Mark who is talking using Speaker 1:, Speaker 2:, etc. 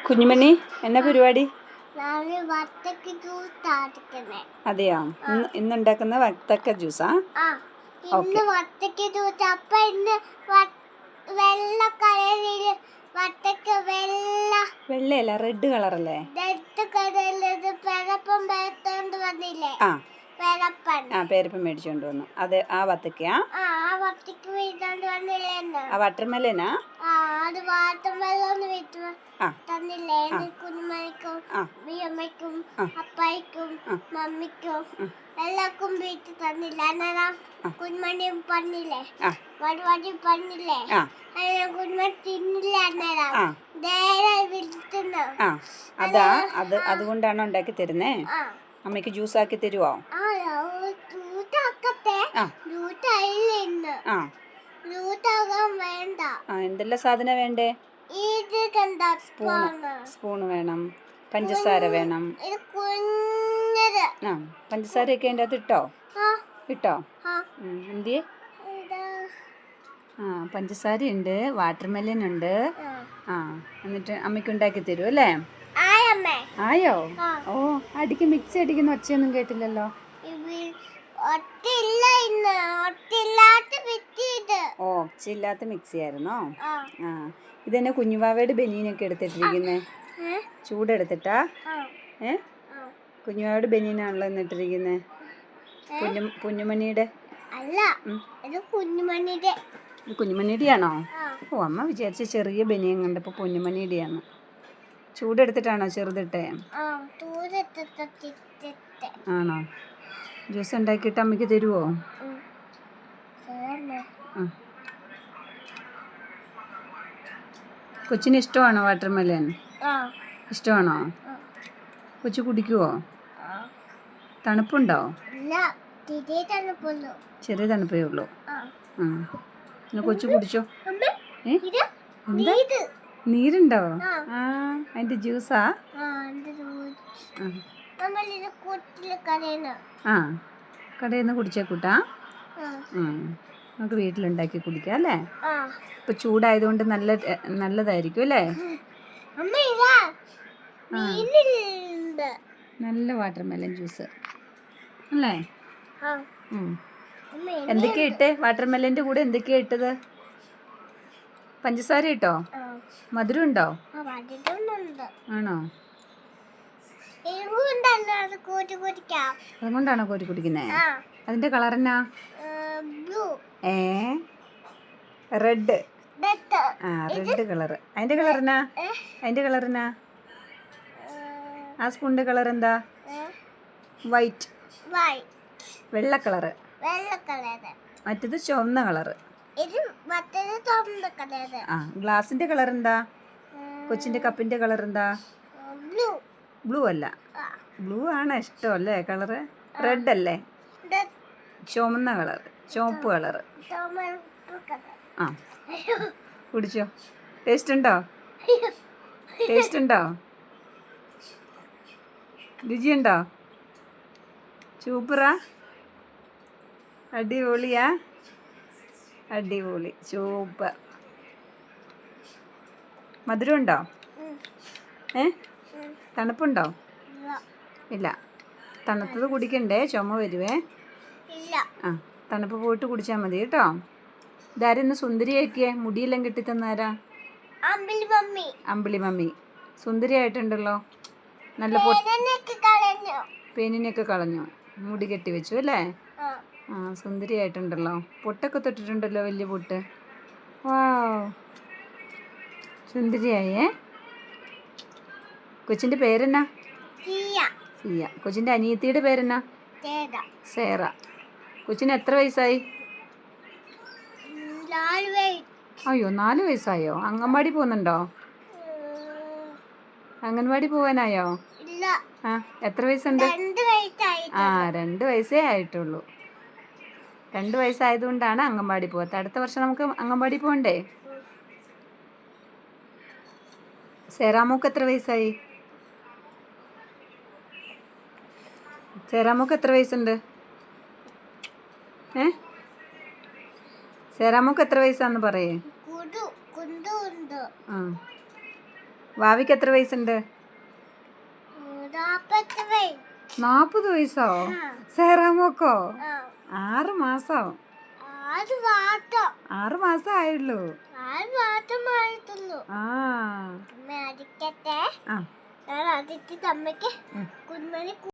Speaker 1: കുഞ്ഞുമണി എന്നാ പരിപാടി? അതെയോ, ഇന്ന് ഉണ്ടാക്കുന്ന വത്തക്ക ജ്യൂസാ? വെള്ളയല്ല, റെഡ് കളറല്ലേ? പേരപ്പം മേടിച്ചോണ്ട് വന്നു. അത് ആ വത്തക്കയാ? ആ വാട്ടർമെലനാ?
Speaker 2: അമ്മയ്ക്കും അപ്പായിക്കും മമ്മിക്കും എല്ലാവർക്കും വീട്ടിൽ തന്നില്ല. കുഞ്ഞുമണിയും പറഞ്ഞില്ലേ, പരിപാടി പറഞ്ഞില്ലേ, കുഞ്ഞുമണി തിന്നില്ല.
Speaker 1: അതുകൊണ്ടാണോ ഉണ്ടാക്കി തരുന്നേ? അമ്മയ്ക്ക് ജ്യൂസ് ആക്കി തരുവോ? എന്തെല്ലാം സാധനം വേണ്ടേ? സ്പൂണ് വേണം, പഞ്ചസാര വേണം. പഞ്ചസാരയൊക്കെ അതിൻ്റെ അകത്ത് ഇട്ടോ? എന്തിയെ? പഞ്ചസാര ഉണ്ട്, വാട്ടർമെലൻ ഉണ്ട്. എന്നിട്ട് അമ്മയ്ക്ക് ഉണ്ടാക്കി തരും അല്ലേ? ആയോ? ഓ, മിക്സി അടിക്കുന്ന ഒച്ചയൊന്നും കേട്ടില്ലല്ലോ. ഒച്ചയില്ലാത്ത മിക്സി ആയിരുന്നോ? ഇതെന്നെ കുഞ്ഞുവാവയുടെ ബനിയനൊക്കെ എടുത്തിട്ടിരിക്കുന്നേ? ചൂടെടുത്തിട്ടാ? കുഞ്ഞുവാവയുടെ ബനിയനാണല്ലോ എന്നിട്ടിരിക്കുന്നേ? കുഞ്ഞുമണിയുടെ കുഞ്ഞുമണിയുടെയാണോ? ഓ, അമ്മ വിചാരിച്ച ചെറിയ ബനിയൻ കണ്ടപ്പോൾ കുഞ്ഞുമണിയുടെയാണ്. ചൂടെടുത്തിട്ടാണോ ചെറുതിട്ടെ? ആണോ? ജ്യൂസ് ഉണ്ടാക്കിയിട്ട് അമ്മയ്ക്ക് തരുമോ? കൊച്ചിന് ഇഷ്ടമാണോ വാട്ടർമെലൻ? ഇഷ്ടമാണോ? കൊച്ചു കുടിക്കുവോ? തണുപ്പുണ്ടോ? ചെറിയ തണുപ്പേ ഉള്ളൂ. കൊച്ചു കുടിച്ചോ? നീരുണ്ടോ? അതിന്റെ ജ്യൂസാ? കടയിൽ നിന്ന് കുടിച്ചേക്കൂട്ടാ? നമുക്ക് വീട്ടിലുണ്ടാക്കി കുടിക്കാം അല്ലേ? ഇപ്പൊ ചൂടായതുകൊണ്ട് നല്ലതായിരിക്കും അല്ലേ? നല്ല വാട്ടർമെലൻ ജ്യൂസ് അല്ലേ? എന്തൊക്കെയാ ഇട്ടേ? വാട്ടർമെലന്റെ കൂടെ എന്തൊക്കെയാ ഇട്ടത്? പഞ്ചസാര ഇട്ടോ? മധുരം ഉണ്ടോ? ആണോ? അതുകൊണ്ടാണോ കോരി കുടിക്കുന്നേ? അതിന്റെ കളർ എന്നാ? റെഡ്. Red colour. അതിന്റെ കളർ എന്നാ? ആ സ്പൂണിന്റെ കളർ എന്താ? വൈറ്റ്. വെള്ള കളറ്. മറ്റേത് ചുവന്ന കളറ്. ഗ്ലാസിന്റെ കളർ എന്താ? കൊച്ചിന്റെ കപ്പിന്റെ കളർ എന്താ? ബ്ലൂ അല്ല. ബ്ലൂ ആണ് ഇഷ്ടം അല്ലേ കളറ്? റെഡ് അല്ലേ? ചുവന്ന കളർ, ചുവപ്പ് കളറ്. കുടിച്ചോ? ടേസ്റ്റ് ഉണ്ടോ? രുചിയുണ്ടോ? സൂപ്പറാ? അടിപൊളിയാ? അടിപൊളി, സൂപ്പർ. മധുരം ഉണ്ടോ? തണുപ്പുണ്ടോ? ഇല്ല. തണുത്തത് കുടിക്കണ്ടേ, ചുമ വരുവേ. തണുപ്പ് പോയിട്ട് കുടിച്ചാൽ മതി കേട്ടോ. ഇതാരെന്ന് സുന്ദരിയാക്കിയേ? മുടിയെല്ലാം കെട്ടിത്തന്നാരാ? അമ്പിളി മമ്മി. സുന്ദരിയായിട്ടുണ്ടല്ലോ. നല്ല പേനിനൊക്കെ കളഞ്ഞു, മുടി കെട്ടി വെച്ചു അല്ലേ? സുന്ദരിയായിട്ടുണ്ടല്ലോ. പൊട്ടൊക്കെ തൊട്ടിട്ടുണ്ടല്ലോ, വലിയ പൊട്ട്. സുന്ദരിയായേ. കൊച്ചിന്റെ പേരെന്നാ? സിയ. കൊച്ചിന്റെ അനിയത്തിയുടെ പേരെന്നാ? സേറ. കൊച്ചിന് എത്ര വയസ്സായി? അയ്യോ, 4 വയസ്സായോ? അംഗൻവാടി പോകുന്നുണ്ടോ? അംഗൻവാടി പോവാനായോ? എത്ര വയസ്സുണ്ട്? 2 വയസ്സേ ആയിട്ടുള്ളൂ. 2 വയസ്സായതുകൊണ്ടാണ് അംഗൻവാടി പോകാത്ത. അടുത്ത വർഷം നമുക്ക് അംഗൻവാടി പോകണ്ടേ? സേറാമോക്ക് എത്ര വയസ്സായി? സേറാമോക്ക് എത്ര വയസ്സുണ്ട്? സേറാമോക്ക് എത്ര വയസ്സാന്ന് പറയേ? വാവിക്ക് എത്ര വയസ്സുണ്ട്? 40 വയസ്സോ? സേറാമോക്കോ 6 മാസം. 6 മാസം ആയുള്ളൂ. ആ
Speaker 2: അമ്മയ്ക്ക് കുഞ്ഞുമണി